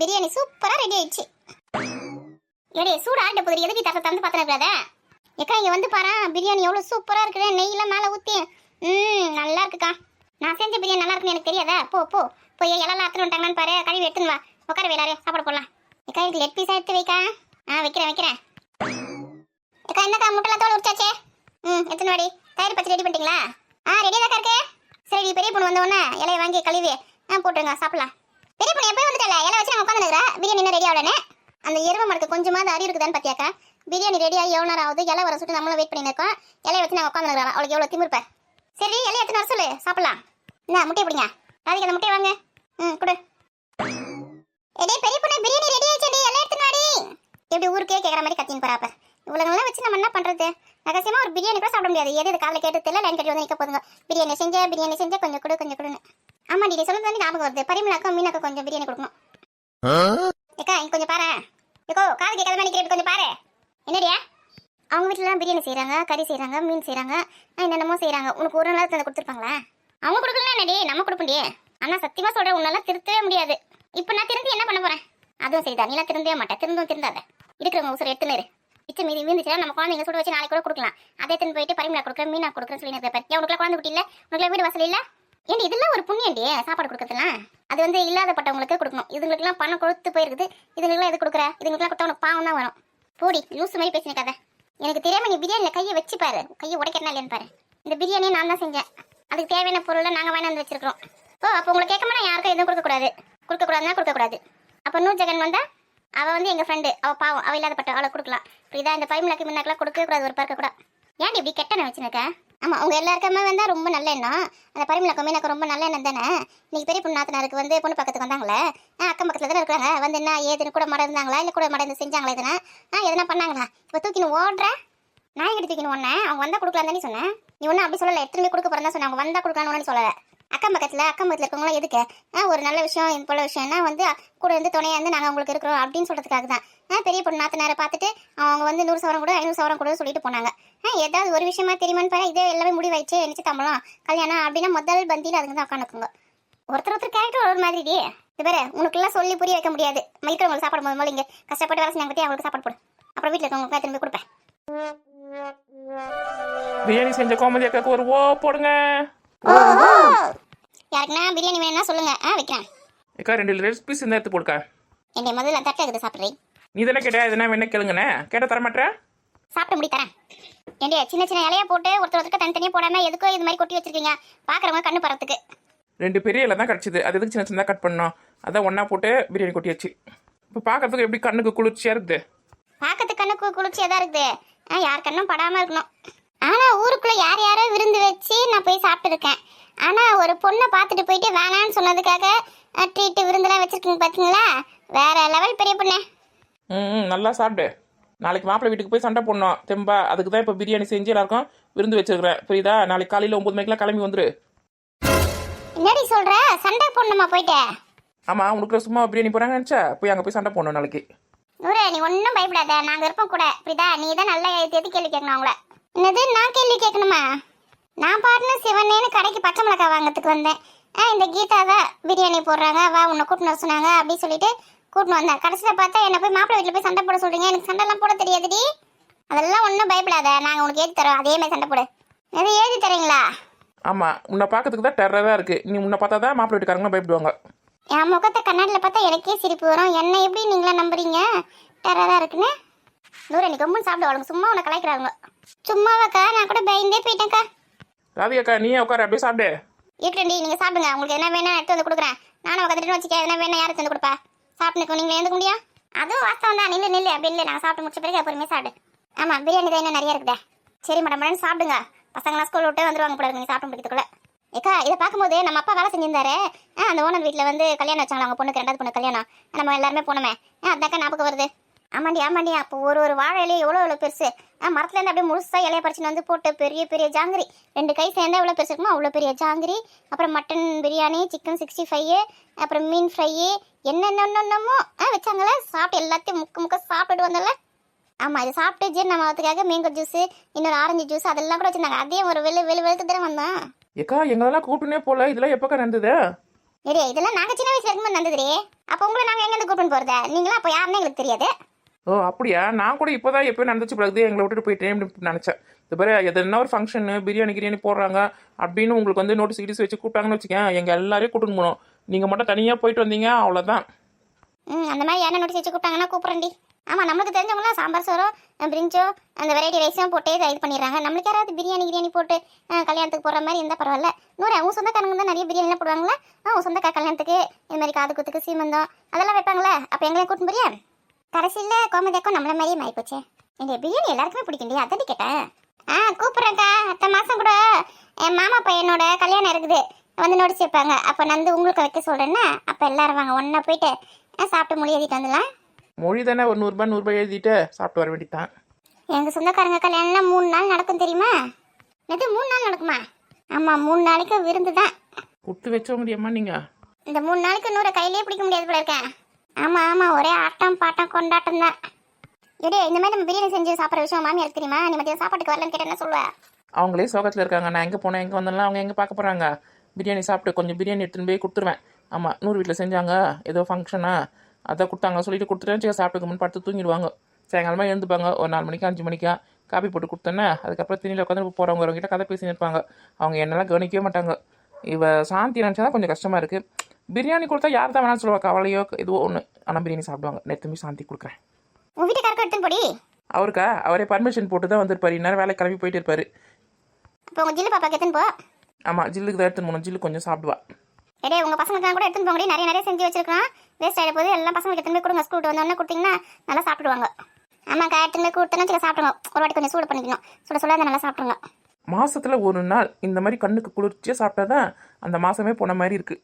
பிரியாணி சூப்பரா ரெடி ஆயிடுச்சு. ஏடே சூடா ஆட்ட போது எதுக்கு தந்து பாத்திரக்கூடாத. ஏக்கா இங்க வந்து பாரு, பிரியாணி எவ்வளவு சூப்பரா இருக்குது. நெய்யெல்லாம் மேல ஊத்தி நல்லா இருக்குக்கா. நான் செஞ்ச பிரியாணி நல்லா இருக்குன்னு எனக்கு தெரியாதா? போ போ போய் இலைலாம் எடுத்துட்டு வந்துட்டாங்கன்னு பாரு, கழுவி எடுத்துன்னு வா. உட்கார வேலாரே சாப்பாடு போடலாம். ஏக்கா எனக்கு லெட் பீஸா எடுத்து வைக்கா. வைக்கிறேன். ஏக்கா என்னக்கா முட்டைலாம் தோல் உரிச்சாச்சே? எடுத்துன்னு வாடி. தயிர் பச்சை ரெடி பண்ணிட்டீங்களா? ரெடியாக தான் இருக்கு. சரி பெரிய பொண்ணு வந்த உடனே இலையை வாங்கி கழுவி போட்டுருங்க, சாப்பிடலாம். பெரிய பொண்ணு எப்போ வந்துட்டல, இலை வச்சு நான் உட்காந்துருக்கிறா. பிரியாணி என்ன ரெடி ஆகலன்னு அந்த எருவ மரத்துக்கு கொஞ்சமாவது அறிவு இருக்குதான்னு பார்த்தியாக்கா? பிரியாணி ரெடியாகி எவ்வளோ நேரம் ஆகுது, இலை வர சுட்டு நம்மளும் வெயிட் பண்ணிட்டு இருக்கோம். இலையை வச்சு நான் உட்காந்துருக்கிறா. அவளுக்கு எவ்வளோ திமிருப்ப. சரி இலையை எடுத்துன்னு வர சொல்லு, சாப்பிடலாம். என்ன முட்டையை பிடிங்க, ராதிக்கு அந்த முட்டையை வாங்க. கொடு. எடே பெரிய பொண்ணு, பிரியாணி ரெடி ஆயிடுச்சு, இலை எடுத்துன்னு வாடி. எப்படி ஊருக்கே கேட்குற மாதிரி கத்தின்னு போறாப்ப. இவ்வளோங்களாம் வச்சு நம்ம என்ன பண்ணுறது? ரகசியமாக ஒரு பிரியாணி கூட சாப்பிட முடியாது. எது காலையில் கேட்டு தெரியல, லைன் கட்டி வந்து நிற்க போதுங்க. பிரியாணி செஞ்ச கொஞ்சம் கொடுன்னு. ஆமாடி, நீ சொல்லுறது வந்து ஞாபகம் வருது. பரிமளாக்கும் மீனாக்கும் கொஞ்சம் பிரியாணி கொடுக்கணும். ஏக்கா இங்க கொஞ்சம் பாரு. ஏக்கோ காது கேட்காத மாதிரி நிற்கிறேன், கொஞ்சம் பாரு. என்னடியா அவங்க வீட்டிலலாம் பிரியாணி செய்கிறாங்க, கறி செய்கிறாங்க, மீன் செய்கிறாங்க, என்னென்னமோ செய்கிறாங்க. உனக்கு ஒரு நாள் தந்து கொடுத்துருப்பாங்களா? அவங்க கொடுக்கலாம் என்னடி, நம்ம கொடுப்பண்டியே. ஆனால் சத்தியமாக சொல்கிறேன், உன்னால திருத்தவே முடியாது. இப்போ நான் திருந்து என்ன பண்ண போகிறேன்? அதுவும் சரிதான், நீலாம் திருந்தவே மாட்டேன். திருந்தாத. இருக்கிறவங்க உசுரை எடுத்துனரு. மிச்ச மீதி மீந்துச்சுன்னா நம்ம குழந்தைங்க சுட வச்சு நாளைக்கு கூட கொடுக்கலாம். அதே தின்னு போயிட்டு பரிமளா கொடுக்குறேன், மீனா கொடுக்குறேன்னு சொல்லி நினைப்பேன். உனக்குலாம் குழந்தை குட்டி இல்லை, உனக்குலாம் வீடு வசதி இல்லை. ஏன் இதெல்லாம் ஒரு புண்ணியண்டி சாப்பாடு கொடுக்கறதுலாம். அது வந்து இல்லாதப்பட்டவங்களுக்கு கொடுக்கணும். இதுங்களுக்குலாம் பணம் கொடுத்து போயிருக்குது. இதுங்களுக்குலாம் எது கொடுக்குற? இதுங்களுக்குலாம் கொடுத்தா உனக்கு பாவம் தான் வரும். போடி லூசு மாதிரி பேசின கதை. எனக்கு தெரியாம நீ பிரியாணியில் கையை வச்சு பாரு, கையை உடைக்கிறனா இல்லைன்னு பாரு. இந்த பிரியாணியை நான் தான் செஞ்சேன். அதுக்கு தேவையான பொருளை நாங்கள் வாங்கி வந்து வச்சிருக்கிறோம். அப்போ உங்களை கேட்காம நான் யாருக்கும் எதுவும் கொடுக்கக்கூடாது. அப்போ நூறு ஜெகன் வந்தா அவள் வந்து எங்கள் ஃப்ரெண்டு, அவள் பாவம், அவள் இல்லாதப்பட்ட அவளை கொடுக்கலாம். இப்போ இதான் இந்த பரிமளாக்கு முன்னாக்கெல்லாம் கொடுக்கவே கூடாது, ஒரு பறக்க கூட. ஏன்டி இப்படி கெட்ட நான் வச்சுருக்க? ஆமாம் உங்கள் எல்லாருக்குமே வந்தால் ரொம்ப நல்ல எண்ணம். அந்த பரிமளாக்கும் மீனாக்கும் ரொம்ப நல்ல எண்ணம் தானே. இன்னைக்கு பெரிய பொண்ணு நாத்தனாருக்கு வந்து பொண்ணு பக்கத்துக்கு வந்தாங்களே, அக்கம் பக்கத்தில் தானே இருக்கிறாங்க. வந்து என்ன ஏதுன்னு கூட மறந்தாங்களா, இல்லை கூட மறந்து செஞ்சாங்களா, எதனா பண்ணாங்களா? இப்போ தூக்கின்னு ஓடுற நான் எங்கிட்ட தூக்கின்னு ஒன்னே. அவங்க வந்தால் கொடுக்கலாம் தானே சொன்னேன். நீ ஒன்றும் அப்படி சொல்லலை, எடுத்துன்னு கொடுக்க போகிறதா சொன்னேன். அவங்க வந்தால் கொடுக்கலான்னு ஒன்று சொல்லலை. அக்கம் பக்கத்தில் இருக்கவங்களாம் எதுக்கு? ஒரு நல்ல விஷயம், இது போல விஷயம்னா வந்து கூட இருந்து துணையாக இருந்து நாங்கள் உங்களுக்கு இருக்கிறோம் அப்படின்னு சொல்கிறதுக்காக தான். பெரிய பொண்ணு நாத்தனாரை பார்த்துட்டு அவங்க வந்து 100 சவரம் கூட 500 சவரம் கூட சொல்லிட்டு போனாங்க. ஏதாவது ஒரு விஷயமா தெரியுமான்னு பாரு. இதே எல்லாமே முடிவாயிடுச்சு, நிச்சயதாம்பலம் கல்யாணம் அப்படின்னா முதல் பந்தியில் அதுங்க தான் உட்காந்துக்குங்க. ஒருத்தர் கேரக்டர் ஒரு மாதிரி. இது பேர் உனக்குலாம் சொல்லி புரிய வைக்க முடியாது. இருக்கிறவங்களுக்கு சாப்பாடு போது இங்கே கஷ்டப்பட்டு வேலை செஞ்சாங்க பற்றி அவங்களுக்கு சாப்பாடு போடு. அப்புறம் வீட்டில் இருக்கவங்களுக்கு திரும்பி கொடுப்பேன். பிரியாணி செஞ்ச கோமதி அக்காக்கு ஒரு ஓ போடுங்க. யாருக்குன்னா பிரியாணி வேணும்னா சொல்லுங்க, வைக்கிறேன். அக்கா 2 ரெசிபிஸ் இந்த எடுத்து போடுக்கா. என்னை முதல்ல தட்டை இருக்குது சாப்பிட்றேன். நீ தானே கேட்டா எதுனா வேணா கேளுங்கண்ணே. கேட்டால் தரமாட்டேன். சாப்பிட முடி தரேன். ஏண்டியா சின்ன இலையா போட்டு ஒருத்தருக்கு தனித்தனியாக போடாம எதுக்கோ இது மாதிரி கொட்டி வச்சிருக்கீங்க, பார்க்குறவங்க கண்ணு பறத்துக்கு. 2 பெரிய இலை தான் கிடச்சிது, அது எதுக்கு சின்ன கட் பண்ணோம். அதான் ஒன்றா போட்டு பிரியாணி கொட்டியாச்சு. இப்போ பார்க்கறதுக்கு எப்படி கண்ணுக்கு குளிர்ச்சியாக இருக்குது? பார்க்கறதுக்கு கண்ணுக்கு குளிர்ச்சியாக தான் இருக்குது. யார் கண்ணும் படாமல் இருக்கணும். ஆனால் ஊருக்குள்ளே யாரோ விருந்து வச்சு நான் போய் சாப்பிட்டுருக்கேன். ஆனால் ஒரு பொண்ணை பார்த்துட்டு போயிட்டு வேணான்னு சொன்னதுக்காக ட்ரீட்டு விருந்தெல்லாம் வச்சுருக்கீங்க பார்த்தீங்களா? வேற லெவல் பெரிய பொண்ணு. நல்லா சாப்பிடு. நாளைக்கு மாப்பிள்ளை வீட்டுக்கு போய் சண்டை போடணும் தெம்பா. அதுக்கு தான் இப்போ பிரியாணி செஞ்சு எல்லாருக்கும் விருந்து வச்சிருக்கிறேன், புரியுதா? நாளைக்கு காலையில் 9 மணிக்கெல்லாம் கிளம்பி வந்துரு. என்னடி சொல்கிற? சண்டை போடணுமா போயிட்டு? ஆமாம், உனக்கு சும்மா பிரியாணி போகிறாங்க நினச்சா போய் அங்கே போய் சண்டை போடணும் நாளைக்கு. நூறு நீ ஒன்றும் பயப்படாத, நாங்கள் இருப்போம் கூட, புரியுதா? நீ தான் நல்லா எது கேள்வி கேட்கணும் அவங்கள. என்னது நான் கேள்வி கேட்கணுமா? நான் பாட்டுன்னு சிவனேன்னு கடைக்கு பச்சை மிளகாய் வாங்கிறதுக்கு வந்தேன். இந்த கீதா தான் பிரியாணி போடுறாங்க, வா உன்னை கூட்டின்னு வர சொன்னாங்க அப்படின்னு சொல்லிட்டு கூட்டின்னு வந்தேன். கடைசியில் பார்த்தா என்னை போய் மாப்பிள்ளை வீட்டில் போய் சண்டை போட சொல்கிறீங்க. எனக்கு சண்டைலாம் போட தெரியாதுடி. அதெல்லாம் ஒன்றும் பயப்படாத, நாங்கள் உனக்கு ஏற்றி தரோம். அதே மாதிரி சண்டை போடு. எது ஏற்றி தரீங்களா? ஆமாம், உன்னை பார்க்கறதுக்கு தான் டெரராக இருக்குது. நீ உன்னை பார்த்தா தான் மாப்பிள்ளை வீட்டுக்காரங்களும் பயப்படுவாங்க. என் முகத்தை கண்ணாடியில் பார்த்தா எனக்கே சிரிப்பு வரும். என்னை எப்படி நீங்களாம் நம்புறீங்க டெரராக இருக்குன்னு? நூறு நீ கம்முன்னு சாப்பிடுவாங்க, சும்மா உன்னை கலாய்க்கிறாங்க. சும்மாவாக்கா, நான் கூட பயந்தே போயிட்டேன்க்கா. ராதிகாக்கா நீயே உட்கார அப்படியே சாப்பிடு. இருக்கண்டி நீங்கள் சாப்பிடுங்க. உங்களுக்கு என்ன வேணா எடுத்து வந்து கொடுக்குறேன். நானும் உட்காந்துட்டு வச்சுக்க, எதனா வேணா யாருக்கு வந்து கொடுப்பா? சாப்பிட்டுக்கு நீங்கள் எழுந்துக்க முடியும்? அதுவும் வாஸ்தவம் தான். நில்லு அப்படி இல்லை, நான் சாப்பிட்டு முடிச்ச பிறகு அப்புறமே சாப்பிடு. ஆமாம் பிரியாணி தான் இன்னும் நிறைய இருக்குதே. சரி மேடம் சாப்பிடுங்க. பசங்களாம் ஸ்கூல் விட்டு வந்துருவாங்க போல, நீங்கள் சாப்பிட்டு முடிக்கிறதுக்குள்ள. ஏக்கா இதை பார்க்கும்போது நம்ம அப்பா வேலை செஞ்சிருந்தாரு. அந்த ஓனர் வீட்டில் வந்து கல்யாணம் வச்சாங்களா அவங்க பொண்ணுக்கு, 2வது பொண்ணு கல்யாணம். நம்ம எல்லாருமே போனோமே, அதாக்கா ஞாபகம் வருது. ஆமாண்டி அப்போ ஒரு வாழை இலையே எவ்வளோ பெருசு. மரத்துலேருந்து அப்படியே முழுசாக இலையை பறிச்சுன்னு வந்து போட்டு பெரிய ஜாங்கிரி 2 கை சேர்ந்தா எவ்வளோ பெருசு இருக்குமோ அவ்வளோ பெரிய ஜாங்கிரி. அப்புறம் மட்டன் பிரியாணி, சிக்கன் 65, அப்புறம் மீன் ஃப்ரை, என்னென்னமோ வச்சாங்களே. சாப்பிட்டு எல்லாத்தையும் முக்க சாப்பிட்டுட்டு வந்தல. ஆமாம் இது சாப்பிட்டு ஜீரணமாகறதுக்காக மேங்கோ ஜூஸு, இன்னொரு ஆரஞ்சு ஜூஸ் அதெல்லாம் கூட வச்சுருந்தாங்க. அதையும் ஒரு வெளுத்து தானே வந்தோம். ஏக்கா எங்களெல்லாம் கூப்பிட்டுனே போல, இதெல்லாம் எப்போக்கா நடந்தது? இதெல்லாம் நாங்கள் சின்ன வயசுல இருக்கும்போது நடந்ததுரே. அப்போ உங்களை நாங்கள் எங்கேருந்து கூப்பிட்டு கூட்டின்னு போறத நீங்களா அப்போ யாருன்னு எங்களுக்கு தெரியாது. ஓ அப்படியா? நான் கூட இப்போதான் எப்போ நடந்துச்சு பிறகு எங்களை விட்டுட்டு போயிட்டேன் அப்படின்னு நினச்சேன். இது பாரு எதுனா ஒரு ஃபங்க்ஷனு பிரியாணி கிரியாணி போடுறாங்க அப்படின்னு உங்களுக்கு வந்து நோட்டீஸ் கிட்டீஸ் வச்சு கூப்பிட்டாங்கன்னு வச்சுக்கேன், எங்கள் எல்லாரையும் கூட்டின்னு போகணும். நீங்கள் மட்டும் தனியாக போயிட்டு வந்தீங்க அவ்வளோதான். அந்த மாதிரி என்ன நோட்டீஸ் வச்சு கூப்பிட்டாங்கன்னா கூப்பிட்றேன்டி. ஆமாம், நம்மளுக்கு தெரிஞ்சவங்களாம் சாம்பார் சோறோ பிரிஞ்சோ அந்த வெரைட்டி ரைஸும் போட்டே இது பண்ணிடுறாங்க. நம்மளுக்கு யாராவது பிரியாணி கிரியாணி போட்டு கல்யாணத்துக்கு போடுற மாதிரி இருந்தால் பரவாயில்ல. உன் சொந்தக்காரங்க தான் நிறைய பிரியாணிலாம் போடுவாங்களா? உன் சொந்தக்கார கல்யாணத்துக்கு இது மாதிரி காது குத்துக்கு சீமந்தம் அதெல்லாம் வைப்பாங்களே, அப்போ எங்களையும் கூட்டின்னு போறியா? கடைசியில் கோமதியாக்கும் நம்மள மாதிரியே மாறி போச்சு. இந்த பிரியாணி எல்லாருக்குமே பிடிக்கும்டி, அதாடி கேட்டேன். கூப்பிட்றேன்க்கா. அடுத்த மாதம் கூட என் மாமா பையனோட கல்யாணம் இருக்குது, வந்து நோட்டீஸ் வைப்பாங்க. அப்போ நான் உங்களுக்கு வைக்க சொல்கிறேன்னா அப்போ எல்லாரும் வாங்க, ஒன்றா போயிட்டு சாப்பிட்டு மொழி எழுதிட்டு வந்துடலாம். மொழி தானே ஒரு 100 ரூபாய் எழுதிட்டு சாப்பிட்டு வர வேண்டியதான். எங்கள் சொந்தக்காரங்க கல்யாணம்லாம் 3 நாள் நடக்கும் தெரியுமா? எது 3 நாள் நடக்குமா? ஆமாம், 3 நாளைக்கு விருந்து தான். கொடுத்து வச்ச முடியுமா நீங்கள்? இந்த 3 நாளைக்கு 100 கையிலே பிடிக்க முடியாது போல இருக்கேன். ஆமாம், ஒரே ஆட்டம் பாட்டம் கொண்டாட்டம் தான். இதே இந்த மாதிரி நம்ம பிரியாணி செஞ்சு சாப்பிட்ற விஷயம் மாமியாருக்கு தெரியுமா? நீ மதியம் சாப்பாட்டுக்கு வரலன்னு கேட்டேன், என்ன சொல்லுவேன்? அவங்களே சோகத்தில் இருக்காங்க. நான் எங்கே போனேன் எங்கே வந்தேன்லாம் அவங்க எங்கே பார்க்க போகிறாங்க? பிரியாணி சாப்பிட்டு கொஞ்சம் பிரியாணி எடுத்துன்னு போய் கொடுத்துருவேன். ஆமாம், 100 வீட்டில் செஞ்சாங்க, ஏதோ ஃபங்க்ஷனா அதை கொடுத்தாங்க சொல்லிட்டு கொடுத்துட்டேன். சாப்பிட்டு முன் படுத்து தூங்கிடுவாங்க. சாயங்காலமாக எழுந்துப்பாங்க ஒரு 4 மணிக்கு 5 மணிக்கா காப்பி போட்டு கொடுத்தேன்னே. அதுக்கப்புறம் திணியில் உட்காந்து போகிறவங்க வரவங்கிட்ட கதை பேசி நிற்பாங்க. அவங்க என்னெல்லாம் கவனிக்கவே மாட்டாங்க. இவ சாந்தி நினச்சா தான் கொஞ்சம் கஷ்டமாக இருக்குது. பிரியாணி கொடுத்தா யார் தான் வேணாலும் சொல்லுவாள், கவலையோ இதுவோ ஒன்று. ஆனால் பிரியாணி சாப்பிடுவாங்க. நேற்று சாந்தி கொடுக்குறேன். உங்கள் வீட்டுக்காரருக்கு எடுத்துன்னு போடி. அவருக்கா? அவரே பர்மிஷன் போட்டு தான் வந்திருப்பாரு. இந்நேரம் வேலை கிளம்பி போயிட்டு இருப்பாரு. இப்போ உங்கள் ஜில்லு பாப்பாக்கு எடுத்துன்னு போ. ஆமாம், ஜில்லுக்கு தான் எடுத்துன்னு போகணும். ஜில்லு கொஞ்சம் சாப்பிடுவா. எடே உங்கள் பசங்களுக்கு கூட எடுத்துன்னு போங்க. நிறைய செஞ்சு வச்சிருக்கோம், வேஸ்ட் ஆகிட போது. எல்லாம் பசங்களுக்கு எடுத்துன்னு போய் கொடுங்க. ஸ்கூல் விட்டு வந்தோடனே கொடுத்தீங்கன்னா நல்லா சாப்பிடுவாங்க. ஆமாக்கா, எடுத்துன்னு போய் கொடுத்தோன்னா சாப்பிடுங்க. ஒரு வாட்டி கொஞ்சம் சூடு பண்ணிக்கணும். சுட அதை நல்லா சாப்பிடுங்க. மாசத்துல ஒரு நாள் இந்த மாதிரி கண்ணுக்கு குளிர்ச்சியாக சாப்பிட்டா தான் அந்த மாசமே போன மாதிரி இருக்கு.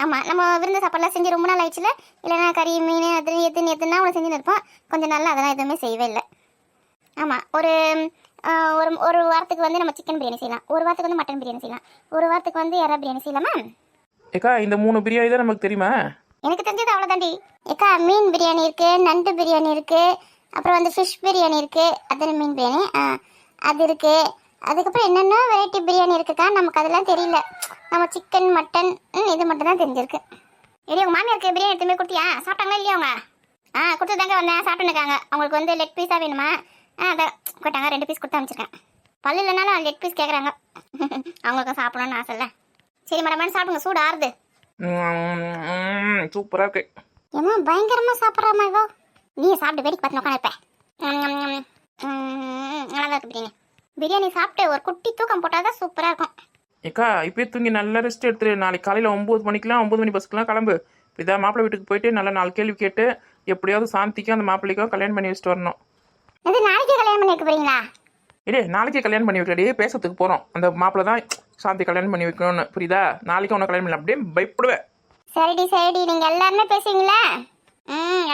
ஆமாம், நம்ம விருந்து சாப்பாடுலாம் செஞ்சு ரொம்ப நாள் ஆயிடுச்சுல. இல்லைன்னா கறி மீன் அது எதுன்னா அவனை செஞ்சுன்னு இருப்போம். கொஞ்சம் நாள் அதெல்லாம் எதுவுமே செய்யவே இல்லை. ஆமாம், ஒரு ஒரு வாரத்துக்கு வந்து நம்ம சிக்கன் பிரியாணி செய்யலாம், ஒரு வாரத்துக்கு வந்து மட்டன் பிரியாணி செய்யலாம், ஒரு வாரத்துக்கு வந்து இறா பிரியாணி செய்யலாமா? ஏக்கா இந்த 3 பிரியாணி தான் நமக்கு தெரியுமா? எனக்கு தெரிஞ்சது அவ்வளோதாண்டி. ஏக்கா, மீன் பிரியாணி இருக்குது, நண்டு பிரியாணி இருக்குது, அப்புறம் வந்து ஃபிஷ் பிரியாணி இருக்குது, அதில் மீன் பிரியாணி அது இருக்குது. அதுக்கப்புறம் என்னென்ன வெரைட்டி பிரியாணி இருக்குக்கா, நமக்கு அதெல்லாம் தெரியல. நம்ம சிக்கன் மட்டன் இது மட்டும் தான் தெரிஞ்சிருக்கு. இல்லையா உங்கள் மாமியாருக்கு பிரியாணி எடுத்துமே கொடுத்தியா? சாப்பிட்டாங்களா இல்லையா அவங்க? கொடுத்து தாங்க வந்தேன், சாப்பிட்டுருக்காங்க. அவங்களுக்கு வந்து லெக் பீஸாக வேணுமா? அதை கேட்டாங்க, 2 பீஸ் கொடுத்து அமைச்சிருக்கேன். பல்லு இல்லைனாலும் லெக் பீஸ் கேட்குறாங்க. அவங்களுக்கு சாப்பிடணும்னு ஆசை இல்லை. சரி மேடம், சாப்பிடுங்க, சூடு ஆறுது. சூப்பராக இருக்கு. ஏமா பயங்கரமாக சாப்பிட்றாமா இவோ? நீ சாப்பிட்டு வேடிக்கை பார்த்து உட்காந்துருப்பேன். நல்லா தான் இருக்கு பிரியாணி. பிரியாணி சாப்பிட்டு ஒரு குட்டி தூக்கம் போட்டால் தான் சூப்பராக இருக்கும். ஏக்கா இப்போயே தூங்கி நல்லா ரெஸ்ட் எடுத்துரு. நாளைக்கு காலையில் 9 மணிக்கெலாம் 9 மணி பஸ்க்குலாம் கிளம்பு. இதான் மாப்பிள்ளை வீட்டுக்கு போயிட்டு நல்லா 4 கேள்வி கேட்டு எப்படியாவது சாந்திக்கும் அந்த மாப்பிள்ளைக்கும் கல்யாணம் பண்ணி வச்சுட்டு வரணும். அது நாளைக்கே கல்யாணம் பண்ணி வைக்க போறீங்களா? இல்லையே, நாளைக்கே கல்யாணம் பண்ணி வைக்கலையே, பேசுறதுக்கு போகிறோம். அந்த மாப்பிள்ளை தான் சாந்தி கல்யாணம் பண்ணி வைக்கணும்னு, புரியுதா? நாளைக்கு உனக்கு கல்யாணம் பண்ணல, அப்படியே பயப்படுவேன். சரிடி நீங்கள் எல்லாருமே பேசுவீங்களா?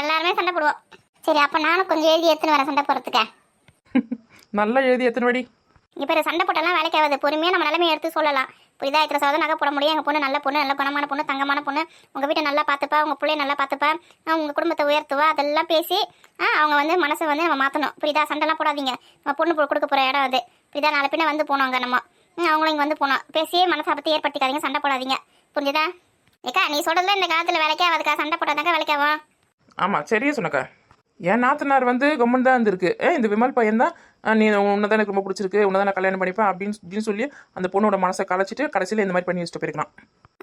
எல்லாருமே சண்டை போடுவோம். சரி, அப்போ நானும் கொஞ்சம் எழுதி எடுத்துன்னு வரேன் சண்டை போடுறதுக்கு. நல்லா எழுதி எத்தனை வாடி? இப்போ சண்டை போட்டாலாம் வேலைக்கு ஆகாது. பொறுமையாக நம்ம நிலைமையை எடுத்து சொல்லலாம், புரியுதா? இத்தனை சதவீதம் நகை போட முடியும். எங்கள் பொண்ணு நல்ல பொண்ணு, நல்ல குணமான பொண்ணு, தங்கமான பொண்ணு, உங்கள் வீட்டை நல்லா பார்த்துப்பா, உங்கள் பிள்ளைய நல்லா பார்த்துப்பா, உங்கள் குடும்பத்தை உயர்த்துவா, அதெல்லாம் பேசி அவங்க வந்து மனசை வந்து நம்ம மாற்றணும், புரியுதா? சண்டைலாம் போடாதீங்க. நம்ம பொண்ணு கொடுக்க போகிற இடம் அது, புரியுதா? நாளை பின்ன வந்து போனோம் அங்கே நம்ம, அவங்களும் இங்கே வந்து போனோம். பேசியே மனசை பற்றி ஏற்படுத்திக்காதீங்க, சண்டை போடாதீங்க, புரிஞ்சுதா? ஏக்கா, நீ சொல்கிறதுல இந்த காலத்தில் வேலைக்கே ஆகாதுக்கா, சண்டை போட்டாதாக்கா வேலைக்காகும். ஆமாம், சரியா சொன்னக்கா. என் நாத்தனார் வந்து கம்மன் தான் இருந்திருக்கு. இந்த விமல் பையன் தான் நீ உன்னை தான் எனக்கு ரொம்ப பிடிச்சிருக்கு, உன்னை தான் நான் கல்யாணம் பண்ணிப்பேன் அப்படின்னு சொல்லி அந்த பொண்ணோட மனசை கலைச்சிட்டு கடைசியில் இந்த மாதிரி பண்ணி வச்சுட்டு போயிருக்கலாம்.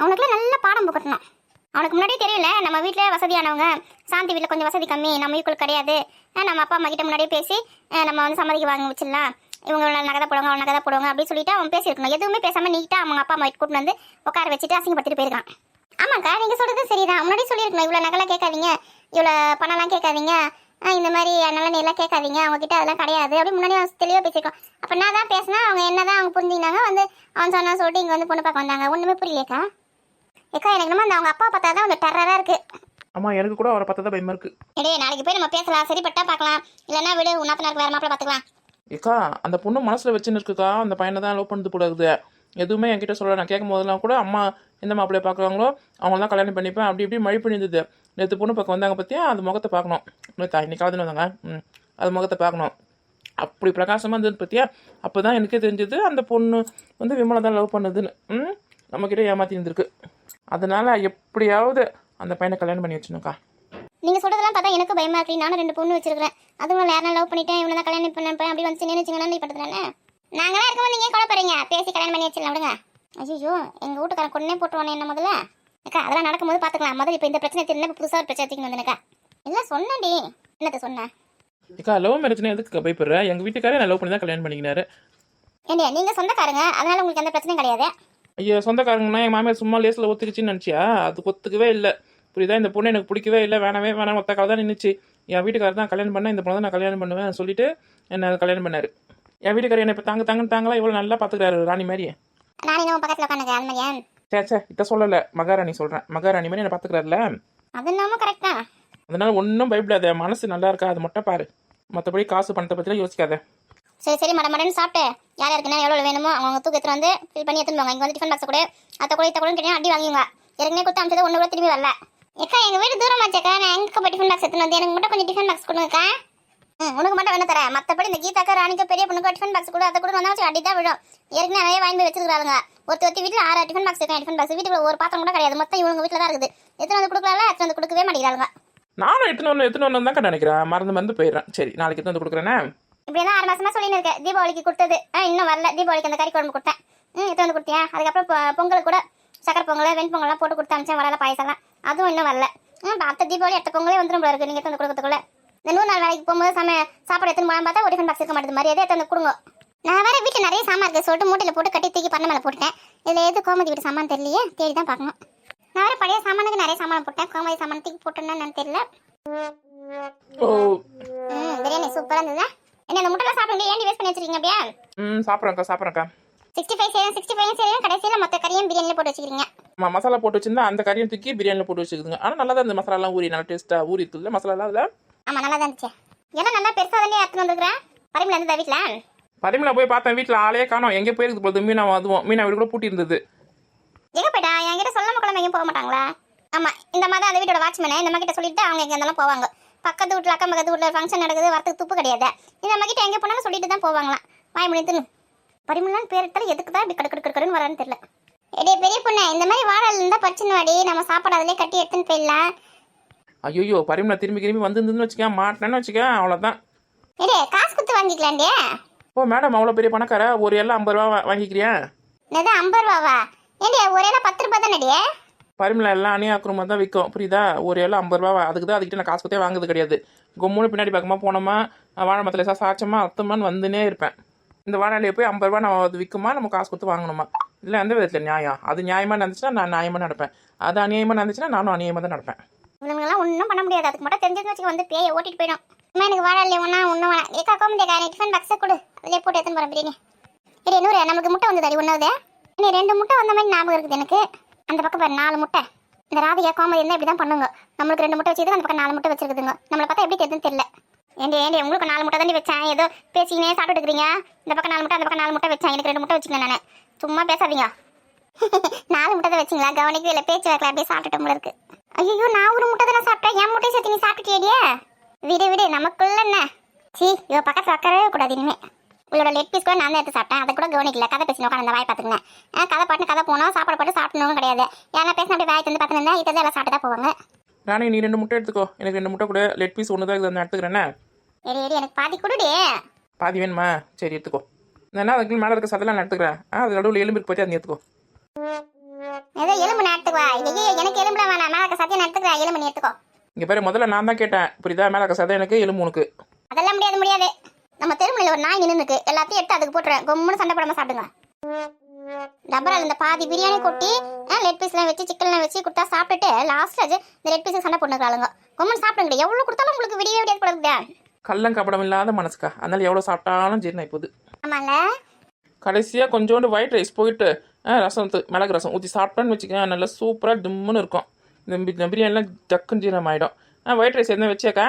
அவனுக்குலாம் நல்ல பாடம் புகட்டணும். அவனுக்கு முன்னாடியே தெரியல நம்ம வீட்டில் வசதியானவங்க, சாந்தி வீட்டில் கொஞ்சம் வசதி கம்மி, நம்ம ஈக்குவல் கிடையாது. நம்ம அப்பா அம்மா கிட்ட முன்னாடியே பேசி நம்ம வந்து சம்மதிக்கு வாங்க வச்சிடலாம், இவங்க நகை போடுவாங்க, அவன் நகை போடுவாங்க அப்படின்னு சொல்லிட்டு அவன் பேசியிருக்கணும். எதுவுமே பேசாமல் நீட்டாக அவங்க அப்பா அம்மா கூட்டு வந்து உட்கார வச்சுட்டு அசிங்கப்படுத்திட்டு போயிருக்கான். ஆமாக்கா, நீங்கள் சொல்கிறது சரிதான். முன்னாடி சொல்லியிருக்கணும், இவ்வளோ நகைலாம் கேட்காதீங்க, இவ்வளோ பணம்லாம் கேட்காதீங்க, இந்த மாதிரி நல்ல நீலாம் கேட்காதீங்க, அவங்ககிட்ட அதெல்லாம் கிடையாது அப்படி முன்னாடி தெளிவாக பேசியிருக்கோம். அப்போ நான் தான் பேசினா அவங்க என்ன தான் அவங்க புரிஞ்சுக்கினாங்க, வந்து அவன் சொன்னா சொல்லிட்டு இங்கே வந்து பொண்ணு பார்க்க வந்தாங்க. ஒன்றுமே புரியலையக்கா. ஏக்கா, எனக்கு நம்ம அந்த அவங்க அப்பா பார்த்தா தான் அந்த டெரராக இருக்குது. ஆமாம், எனக்கு கூட அவரை பார்த்தா தான் பயமாக இருக்குது. இடையே நாளைக்கு போய் நம்ம பேசலாம், சரிப்பட்டா பார்க்கலாம், இல்லைன்னா விடு, உன்னாத்தனாருக்கு வேறு மாப்பிள்ளை பார்த்துக்கலாம். ஏக்கா, அந்த பொண்ணு மனசில் வச்சுன்னு இருக்குக்கா, அந்த பையனை தான் லவ் பண்ணது போடாது. எதுவுமே என்கிட்ட சொல்ல. நான் கேட்கும் போதெல்லாம் கூட அம்மா எந்த மாப்பிள்ளையை பார்க்குறாங்களோ அவங்க தான் கல்யாணம் பண்ணிப்பேன் அப்படி இப்படி மழை பண்ணியிருந்தது. நேற்று பொண்ணு பக்கம் வந்தாங்க பற்றியா, அது முகத்தை பார்க்கணும். இன்னைக்காவது வந்தாங்க, அது முகத்தை பார்க்கணும். அப்படி பிரகாசமாக இருந்தது பற்றியா. அப்போ தான் எனக்கே தெரிஞ்சது அந்த பொண்ணு வந்து விமலை தான் லவ் பண்ணுதுன்னு. நம்மக்கிட்ட ஏமாற்றி இருந்திருக்கு. அதனால் எப்படியாவது அந்த பையனை கல்யாணம் பண்ணி வச்சுனுக்கா. நீங்க சொல்றதெல்லாம் பார்த்தா எனக்கு பயமா இருக்கு. நானும் 2 பொண்ணு வச்சிருக்கேன். அதுவும் வேற லவ் பண்ணிட்டேன், இவனை தான் கல்யாணம் பண்ணேன் அப்படி வந்து நினைச்சுங்கன்னா நீ பண்றதுதானே. நாங்களாம் இருக்கும்போது நீங்க கூட போறீங்க, பேசி கல்யாணம் பண்ணி வச்சிடலாம் விடுங்க. ஐயோ எங்க வீட்டுக்காரன் கொன்னே போட்டுவானே என்ன முதல்ல. அக்கா அதெல்லாம் நடக்கும்போது பாத்துக்கலாம். முதல்ல இப்போ இந்த பிரச்சனை தெரியும், புதுசா ஒரு பிரச்சனை தூக்கி வந்தேனக்கா. இல்ல சொன்னடி, என்னத்த சொன்னேன். ஏக்கா லவ் மேரேஜ்னா எதுக்கு பயப்படுற? எங்கள் வீட்டுக்காரே நான் லவ் பண்ணி தான் கல்யாணம் பண்ணிக்கினாரு. ஏண்டியா நீங்க சொந்தக்காரங்க, அதனால உங்களுக்கு எந்த பிரச்சனையும் கிடையாது. ஐயோ சொந்தக்காரங்கன்னா என் மாமியார் சும்மா லேஸில் ஒத்துக்குச்சின்னு நினச்சியா? அது ஒத்துக்கவே இல்லை. புரியுதா? இந்த பொண்ணு எனக்கு பிடிக்கவே இல்லை, வேணவே வேணாம், ஒத்த கால தான் நின்றுச்சு. என் வீட்டுக்காரர் தான் கல்யாணம் பண்ணேன், இந்த பொண்ணை தான் நான் கல்யாணம் பண்ணுவேன் சொல்லிட்டு என்ன கல்யாணம் பண்ணாரு. என் வீட்டுக்காரர் என்னை இப்போ தாங்கலாம் இவ்வளோ நல்லா பார்த்துக்கிறாரு, ராணி மாதிரி. நான் இன்னும் பக்கத்துல உட்காந்துக்க அந்த மாதிரி. சே இதை சொல்லலை, மகாராணி சொல்கிறேன். மகாராணி மாதிரி என்னை பார்த்துக்கிறாருல, அது இல்லாம கரெக்ட் தான். அதனால ஒன்றும் பயப்படாத, மனசு நல்லா இருக்கா அது மட்டும் பாரு. மற்றபடி காசு பணத்தை பற்றிலாம் யோசிக்காத. சரி மடமடன்னு சாப்பிட்டு யார் யாருக்குன்னா எவ்வளோ வேணுமோ அவங்க தூக்கி எடுத்துட்டு வந்து ஃபில் பண்ணி எடுத்துன்னு போங்க. இங்கே வந்து டிஃபன் பாக்ஸ் கூட அத்தை கூட இத்த கூட கேட்டீங்க அடி வாங்குங்க. ஏற்கனவே கொடுத்து அமிச்சது ஒன்று கூட திரும்பி வரல. ஏக்கா எங்கள் வீடு தூரமாச்சேக்கா, நான் எங்கே போய் டிஃபன் பாக்ஸ் எடுத்துன்னு வந்து எனக்கு மட்டும் கொஞ்சம் டிஃபன் பாக்ஸ் கொடுங்கக்கா. உனக்கு மட்டும் வேணும் தரேன், மற்றபடி இந்த கீதாக்கா ராணிக்கா பெரிய பொண்ணுக்கு டிஃபன் பாக்ஸ் கூட அதை கூட வந்தா வச்சு அடி தான் விடும். ஏற்கனவே நிறைய வாங்கி போய் வச்சிருக்காங்க. ஒருத்தி வீட்டில் 6 டிஃபன் பாக்ஸ் இருக்கேன். டிஃபன் பாக்ஸ் வீட்டுக்குள்ள ஒரு பாத்திரம் கூட கிடையாது, மொத்தம் இவங்க வீட்டில் தான் இருக்குது. எத்தனை வந்து கொடுக்கல, எத்தனை வந்து கொடுக்கவே மாட்டேங்கிறாங்க. நானும் எத்தனை ஒன்று தான் நினைக்கிறேன், மறந்து போயிடுறேன். சரி நாளைக்கு எத்தனை வந்து கொடுக்குறேனே. இப்படி தான் 6 மாசமா சொல்லின்னு இருக்கேன். தீபாவளிக்கு கொடுத்தது இன்னும் வரல. தீபாவளிக்கு அந்த கறி குழம்பு கொடுத்தேன், எத்தனை வந்து கொடுத்தியா. அதுக்கப்புறம் பொங்கல் கூட சக்கரை பொங்கல் வெண்பொங்கல்லாம் போட்டு கொடுத்து அமிச்சேன், வரல பாயசம்லாம், அதுவும் இன்னும் வரல. அடுத்த தீபாவளி அடுத்த பொங்கலே வந்துடும் போல இருக்கு. நீங்கள் எத்தனை கொடுக்கறதுக்குள்ள இந்த 100 நாள் வேலைக்கு போகும்போது சாப்பாடு எடுத்துன்னு போகலாம் பார்த்தா ஒரு டிஃபன் பாக்ஸ் இருக்க மாட்டேது மாதிரி. எதே எடுத்து கொடுங்க. நான் வேற வீட்டில் நிறைய சாமான் இருக்குது சொல்லிட்டு மூட்டையில் போட்டு கட்டி தூக்கி பண்ண மேலே போட்டுட்டேன். இதில் எது கோமதி வீட்டு சாமான் தெரியலையே, தேடி தான் பார்க்கணும். நான் வேற பழைய சாமானுக்கு நிறைய சாமான் போட்டேன், கோமதி சாமான் தூக்கி போட்டேன்னு நான் தெரியல. பிரியாணி சூப்பராக இருந்தது. என்ன அந்த முட்டைலாம் சாப்பிடுங்க, ஏன் வேஸ்ட் பண்ணி வச்சிருக்கீங்க அப்படியா? சாப்பிட்றேன்க்கா 65 செய்யணும் கடைசியில் மொத்த கறியும் பிரியாணியில் போட்டு வச்சுக்கிறீங்க. மசாலா போட்டு வச்சிருந்தா அந்த கறியை தூக்கி பிரியாணியில் போட்டு வச்சுக்குதுங்க. ஆனால் நல்லா தான் இந்த மசாலாலாம் ஊறி நல்லா டேஸ்ட்டாக ஊறி இருக்குல்ல மசாலாலாம் அதில். ஆமாம் நல்லா தான் இருந்துச்சு. எல்லாம் நல்லா பெருசாக தானே எடுத்துன்னு வந்துருக்குறேன். பரிமளா இருந்ததா வீட்டில்? பரிமளா போய் பார்த்தேன், வீட்டில் ஆளே காணோம். எங்கே போயிருக்குது போகுது. மீனா வீடு கூட பூட்டி இருந்தது. எங்கே போயிட்டா? என்கிட்ட சொல்லாம கிளம்ப எங்கேயும் போக மாட்டாங்களா? ஆமாம் இந்த மாதிரி அந்த வீட்டோட வாட்ச்மேனை இந்த மாதிரி சொல்லிட்டு அவங்க எங்கே இருந்தாலும் போவாங்க. பக்கத்து வீட்டில் அக்கம் பக்கத்து வீட்டில் ஃபங்க்ஷன் நடக்குது, வரத்துக்கு துப்பு கிடையாது. இந்த மாதிரி எங்கே போனாலும் சொல்லிட்டு தான் போவாங்களாம். வாய் முடித்துன்னு பரிமளான்னு பேர் எடுத்தாலும் எதுக்கு தான் இப்படி கடுக்கடுன்னு வரான்னு தெரியல. எடே பெரிய பொண்ணு, இந்த மாதிரி வாழல் இருந்தால் பறிச்சுன்னு வாடி, நம்ம சாப்பாடு அதிலே கட்டி எடுத்துன்னு போயிடலாம். ஐயோ பரிமளா திரும்பி வந்துருந்துன்னு வச்சுக்க மாட்டேன்னு வச்சுக்க, அவ்வளோதான். எடே காசு கொடுத்து வாங்கிக்கலாண்டே. ஓ மேடம் அவ்வளோ பெரிய பணக்கார, ஒரு எல்லாம் 50 ரூபா வாங்கிக்கிறியா? என்னது 50 ரூபாவா? ஏண்டியா ஒரு எல்லாம் 10 ரூபா தானே. பரிமளா எல்லாம் அணியாக்குறமா தான் விற்கும், புரியுதா? ஒரு எல்லாம் 50 ரூபா. அதுக்கு தான் அதுக்கிட்ட நான் காசு கொடுத்தே வாங்குறது கிடையாது. கொம்முன்னு பின்னாடி பக்கமாக போனோமா, வாழை மரத்தில் சாச்சமா அத்தமான்னு வந்துனே இருப்பேன். இந்த வாழையிலே போய் 50 ரூபா நம்ம அது விற்குமா, நம்ம காசு கொடுத்து வாங்கணுமா? இல்லை எந்த விதத்தில் நியாயம்? அது நியாயமாக நடந்துச்சுன்னா நான் நியாயமாக நடப்பேன், அது அநியாயமாக நடந்துச்சுன்னா நானும் அநியாயமாக தான் நடப்பேன். இவங்கெல்லாம் ஒன்றும் பண்ண முடியாது. அதுக்கு மட்டும் தெரிஞ்சதுன்னு வச்சுக்க வந்து பேயை ஓட்டிட்டு போயிடும். அம்மா எனக்கு வாழ இல்லையா ஒன்றும் வேணாம். ஏக்கா கோமதிக்கா டிஃபன் பாக்ஸை கொடு, அதிலே போட்டு எடுத்துன்னு போகிறேன் பிரியாணி. சரி நூறு நமக்கு முட்டை வந்து தடி ஒன்றாவது. இன்னும் 2 முட்டை வந்த மாதிரி ஞாபகம் இருக்குது எனக்கு. அந்த பக்கம் பாரு 4 முட்டை. இந்த ராதிகா கோமதி இருந்தால் இப்படி தான் பண்ணுங்க. நம்மளுக்கு 2 முட்டை வச்சுக்கிது, அந்த பக்கம் 4 முட்டை வச்சிருக்குதுங்க. நம்மளை பார்த்தா எப்படி தெரியுதுன்னு தெரியல. ஏண்டி உங்களுக்கு 4 முட்டை தாண்டி வச்சேன், ஏதோ பேசிக்கினே சாப்பிட்டு இருக்கிறீங்க. இந்த பக்கம் 4 முட்டை அந்த பக்கம் 4 முட்டை வச்சேன், எனக்கு 2 முட்டை வச்சுக்கல. நான் சும்மா பேசாதீங்க. 4 முட்டை தான் வச்சிங்களா? கவனிக்கவே இல்லை, பேச்சு வைக்கல, அப்படியே சாப்பிட்டுட்டு போல இருக்கு. ஐயோ நான் ஒரு முட்டை தானே சாப்பிட்டேன், என் முட்டையை சேர்த்து நீ சாப்பிட்டுட்டியே. விடு நமக்குள்ள என்ன. சீ இவ பக்கத்தில் வைக்கவே கூடாது இனிமே. உங்களோட லெட் பீஸ் கூட நான் தான் எடுத்து சாப்பிட்டேன், அதை கூட கவனிக்கல. கதை பேசினோம் உட்காந்து அந்த வாய் பார்த்துருந்தேன். கதை பாட்டு கதை போனோம், சாப்பாடு பாட்டு சாப்பிடணும் கிடையாது. ஏன்னா பேசின அப்படி வாய் தந்து பார்த்துருந்தேன், இதை எல்லாம் சாப்பிட்டு தான் போவாங்க. நானே நீ 2 முட்டை எடுத்துக்கோ, எனக்கு 2 முட்டை கூட. லெட் பீஸ் ஒன்று தான் இருக்குது, நான் எடுத்துக்கிறேன்னே. எடி எனக்கு பாதி கொடுடி. பாதி வேணுமா? சரி எடுத்துக்கோ. என்ன அதுக்கு மேலே இருக்க சதெல்லாம் நான் எடுத்துக்கிறேன். அது நடுவில் எலும்புக்கு போய் அதை எடுத்துக்கோ. ஏதோ எலும்பு நான் எடுத்துக்குவா. எனக்கு எலும்புல வேணாம், மேலே இருக்க சத்தியம் நான் எடுத்துக்கிறேன், எலும்பு நீ எடுத்துக்கோ. இங்கே பேர் முதல்ல நான் தான் கேட்டேன், புரியுதா? மேலே இருக்க சதை எனக்கு, எலும்பு உனக்கு. அதெல்லாம் முடியாது. நம்ம தெருமுனையில் ஒரு நாய் நின்றுக்கு, எல்லாத்தையும் எடுத்து அதுக்கு போட்டுறேன். கொம்முன்னு சண்டை போடாமல் சாப்பிடுங்க. டபரால் இந்த பாதி பிரியாணி கொட்டி லெட் பீஸ்லாம் வச்சு சிக்கன்லாம் வச்சு கொடுத்தா சாப்பிட்டுட்டு லாஸ்ட்டில் இந்த லெட் பீஸுக்கு சண்டை போட்டுக்கிறாளுங்க. கொம்முன்னு சாப்பிடுங்க. எவ்வளோ கொடுத்தாலும் உங்களுக்கு விடிய விடியாது போடுங்க. கள்ளம் கப்படம் இல்லாத மனசுக்கா, அதனால எவ்வளோ சாப்பிட்டாலும் ஜீரணம் இப்போது. ஆமாம்ல. கடைசியாக கொஞ்சோண்டு ஒயிட் ரைஸ் போயிட்டு ரசம் மிளகு ரசம் ஊற்றி சாப்பிட்டோன்னு வச்சுக்கேன், நல்லா சூப்பராக டிம்முன்னு இருக்கும். இந்த பிரியாணிலாம் டக்குன்னு ஜீரணம் ஆகிடும். ஒயிட் ரைஸ் எதுவும் வச்சேக்கா?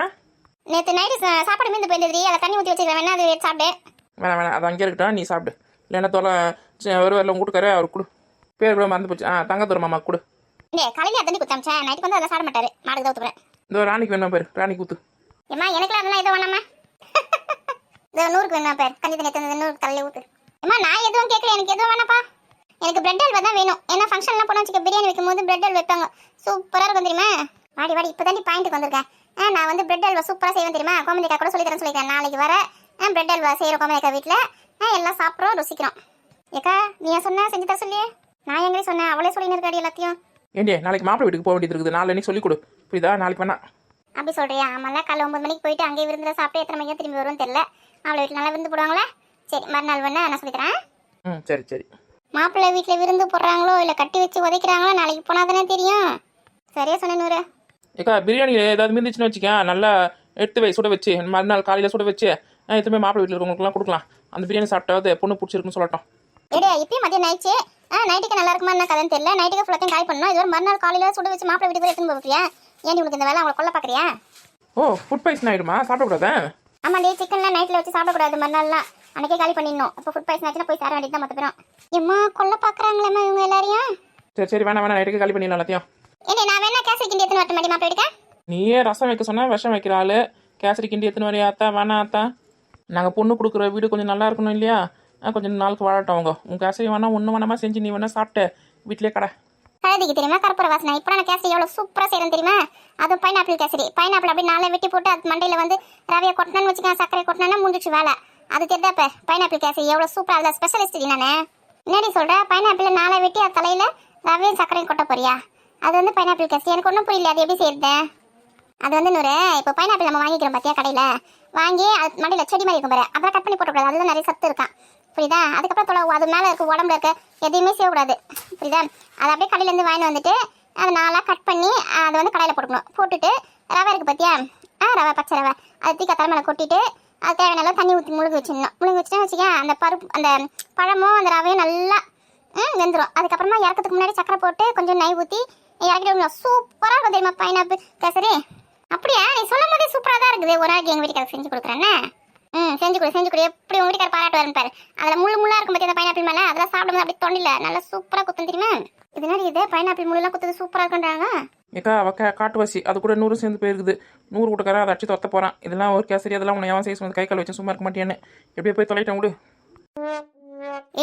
நேற்று நைட்டு சாப்பாடு மீந்து போயிருந்தது, அதை தண்ணி ஊற்றி வச்சுக்கிறேன், வேணா அது சாப்பிடு. வேணாம் அது அங்கே இருக்கட்டும், நீ சாப்பிடு. இல்லைன்னா தோலை வருவாரில் உங்க வீட்டுக்காரு அவர் கொடு, பேர் கூட மறந்து போச்சு. தங்கத்தூர் மாமா கொடு. காலையில் தண்ணி குத்தாமிச்சேன், நைட்டுக்கு வந்து அதை சாப்பிட மாட்டாரு, மாடுக்கு தான் ஊற்றுறேன். இந்த ராணிக்கு வேணும் பேர், ராணி கூத்து. ஏம்மா எனக்குலாம் அதெல்லாம் எதுவும் வேணாமா? இந்த 100க்கு வேணும் பேர், கஞ்சி தண்ணி எடுத்து 100 தலையில் ஊற்று. ஏம்மா நான் எதுவும் கேட்கல, எனக்கு எதுவும் வேணாப்பா. எனக்கு பிரெட் அல்வா தான் வேணும். ஏன்னா ஃபங்க்ஷன்லாம் போனால் வச்சுக்க பிரியாணி வைக்கும் போது பிரெட் அல்வா வைப்பாங்க, சூப்பராக இருக்கும் தெரியுமா? வாடி இப்போ தாண்டி பாயிண்ட்டுக்கு வந்திருக்கேன். நான் வந்து பிரெட் அல்வா சூப்பராக செய்வேன் தெரியுமா? கோமதிக்கா கூட சொல்லி தரேன் சொல்லிக்கிறேன். நாளைக்கு வர பிரெட் அல்வா செய்கிற கோமதிக்கா வீட்டில் எல்லாம் சாப்பிட்றோம் ருசிக்கிறோம். ஏக்கா நீ சொன்ன செஞ்சு தர சொல்லியே, நான் எங்கே சொன்னேன்? அவளே சொல்லின்னு இருக்காடி எல்லாத்தையும். ஏண்டியே நாளைக்கு மாப்பிள்ளை வீட்டுக்கு போக வேண்டியது இருக்குது, நாளைக்கு சொல்லி கொடு புரியுதா? நாளைக்கு வேணா. அப்படி சொல்றியா? ஆமாம்ல, காலைல 9 மணிக்கு போயிட்டு அங்கேயே விருந்தில் சாப்பிட்டு எத்தனை மணிக்கு திரும்பி வரும்னு தெரியல. அவளை வீட்டில் நல்லா விருந்து போடுவாங்களே. சரி, மறுநாள் வேணா நான் சொல்லித்தரேன். ம் சரி சரி. மாப்பிள்ளை வீட்டில் விருந்து போடுறாங்களோ இல்லை கட்டி வச்சு உதைக்கிறாங்களோ நாளைக்கு போனால் தானே தெரியும். சரியா சொன்னேன் நூறு. ஏக்கா பிரியாணியில் ஏதாவது மிந்துச்சுன்னு வச்சுக்கேன், நல்லா எடுத்து வை சுட வச்சு, மறுநாள் காலையில் சுட வச்சு எத்தனை மாப்பிள்ளை வீட்டில் இருக்கவங்களுக்குலாம் கொடுக்கலாம். அந்த பிரியாணி சாப்பிட்டாவது பொண்ணு பிடிச்சிருக்குன்னு சொல்லட்டும். ஏடா இப்பயும் மதியம் நைச்சு நைட்டுக்கு நல்லா இருக்குமா என்ன கதைன்னு தெரியல. நைட்டுக்கு ஃபுல்லாத்தையும் காய் பண்ணணும். இது ஒரு மறுநாள் காலையில் சுட வச்சு மாப்பிள்ளை வீட்டுக்கு எடுத்துன்னு போகிறியா? ஏன் உனக்கு இந்த வேலை அவங்களை கொல்ல பார்க்குறியா? ஓ ஃபுட் பாய்சன் ஆகிடுமா? சாப்பிடக்கூடாதா? ஆமாண்டி, சிக்கன்லாம் நைட்டில் வச்சு சாப்பிடக்கூடாது, மறுநாள்லாம் அன்றைக்கே காலி பண்ணிடணும். இப்போ ஃபுட் பாய்சன் ஆச்சுன்னா போய் சேர வேண்டியது தான் மொத்த பேரும். ஏம்மா கொல்ல பார்க்குறாங்களேம்மா இவங்க எல்லாரையும். சரி சரி வேணா வேணா, நைட்டுக்கு காலி பண்ணிடலாம் எல்லாத்தையும். ஏடே நான் வேணா கேசரி கிண்டி எடுத்துன்னு வரட்டு மாப்பிள்ளை வீட்டுக்கு. நீயே ரசம் வைக்க சொன்னா விஷம் வைக்கிற ஆளு, கேசரி கிண்டி எடுத்துன்னு வரையா? ஆத்தா வேணா ஆத்தா, நாங்கள் பொண்ணு கொடுக்குற வீடு கொஞ்சம் நல்லா இருக்கணும் இல்லையா? கொஞ்சம் நாளுக்கு வாழட்டும் அவங்க. உன் கேசரி வேணா ஒன்று வேணாமா செஞ்சு நீ வேணா சாப்பிட்டு வீட்டிலே கடை. கழுதிக்கு தெரியுமா கற்பூர வாசனை. இப்போ நான் கேசரி எவ்வளோ சூப்பராக செய்கிறேன் தெரியுமா? அதுவும் பைனாப்பிள் கேசரி. பைனாப்பிள் அப்படி நாளை வெட்டி போட்டு அது மண்டையில் வந்து ரவையை கொட்டினு வச்சுக்கேன், சர்க்கரை கொட்டினா முடிஞ்சிச்சு வேலை. அது தெரியாப்ப பைனாப்பிள் கேசரி எவ்வளோ சூப்பராக, அதில் ஸ்பெஷலிஸ்ட் நானே. என்னடி சொல்கிறேன்? பைனாப்பிள் நாளை வெட்டி அது தலையில் ரவையும் சர்க்கரையும் கொட்ட போறியா? அது வந்து பைனாப்பிள் கேசரி. எனக்கு ஒன்றும் புரியல, அது எப்படி செய்யுது? அது வந்து நூறு, இப்போ பைனாப்பிள் நம்ம வாங்கிக்கிறோம் பார்த்தியா கடையில், வாங்கி அது மண்டையில் செடி மாதிரி இருக்கும் பாரு, அப்புறம் கட் பண்ணி போட்டக்கூடாது. அதில் நிறைய சத்து இருக்கான் புரியுதா? அதுக்கப்புறம் அது மேலே இருக்க உடம்புல இருக்க எதையுமே செய்யக்கூடாது புரியுதா? அதை அப்படியே கடையிலேருந்து வாங்கிட்டு வந்துட்டு அதை நாளாக கட் பண்ணி அதை வந்து கடையில் போட்டுக்கணும். போட்டுட்டு ரவை இருக்குது பார்த்தியா, ரவை பச்சை ரவை, அதை தீக்க தலைமையில கொட்டிட்டு அது தேவையான தண்ணி ஊற்றி முழுகு வச்சிடணும். முழுகு வச்சுட்டா வச்சுக்கேன், அந்த பருப்பு அந்த பழமும் அந்த ரவையும் நல்லா வெந்துடும். அதுக்கப்புறமா இறக்கிறதுக்கு முன்னாடி சக்கரை போட்டு கொஞ்சம் நெய் ஊற்றி இறக்கிட்டு சூப்பராக இருக்கும் தெரியுமா பைனாப்பிள் கேசரி. அப்படியா? நீ சொல்லும் போதே சூப்பராக தான் இருக்குது. ஒரு நாளைக்கு எங்கள் வீட்டுக்கு செஞ்சு கொடுக்குறேன்னு. செஞ்சு கொடு எப்படி உங்க வீட்டுக்கார பாராட்டு வரேன் பாரு. அதில் முள்ளா இருக்கும் பற்றி அந்த பைனாப்பிள் மேலே, அதெல்லாம் சாப்பிடும்போது அப்படி தொண்டில நல்லா சூப்பராக குத்தும் தெரியுமா? இதனால இது பைனாப்பிள் முள்ளெல்லாம் குத்துது சூப்பராக இருக்குன்றாங்க. ஏக்கா அவ காட்டுவாசி, அது கூட 100 சேர்ந்து போயிருக்குது. 100 கூட்டக்காரன் அதை அடிச்சு தொத்த போகிறான். இதெல்லாம் ஒரு கேசரி, அதெல்லாம் உன்னை எவன் செய்ய சொன்னது? கை கால் வச்சு சும்மா இருக்க மாட்டேன்னு எப்படியே போய் தொலைட்டேன் விடு.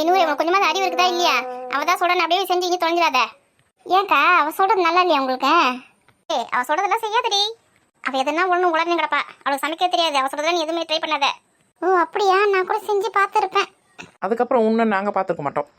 நூறு கொஞ்சமாக அறிவு இருக்குதா இல்லையா? அவள் தான் சொல்கிறேன், அப்படியே செஞ்சு இங்கே தொலைஞ்சிடாத. ஏன்க்கா அவள் சொல்கிறது நல்லா இல்லையா உங்களுக்கு? அவள் சொல்கிறதெல்லாம் செய்யாதடி. அவள் எதுனா ஒன்றும் உடனே கிடப்பா, அவளுக்கு சமைக்க தெரியாது. அவள் சொல்கிறதெல்லாம் நீ எதுவுமே ட்ரை பண்ணாத. ஓ அப்படியா? நான் கூட செஞ்சு பார்த்துருப்பேன். அதுக்கப்புறம் இன்னும் நாங்கள் பார்த்துருக்க மாட்டோம்.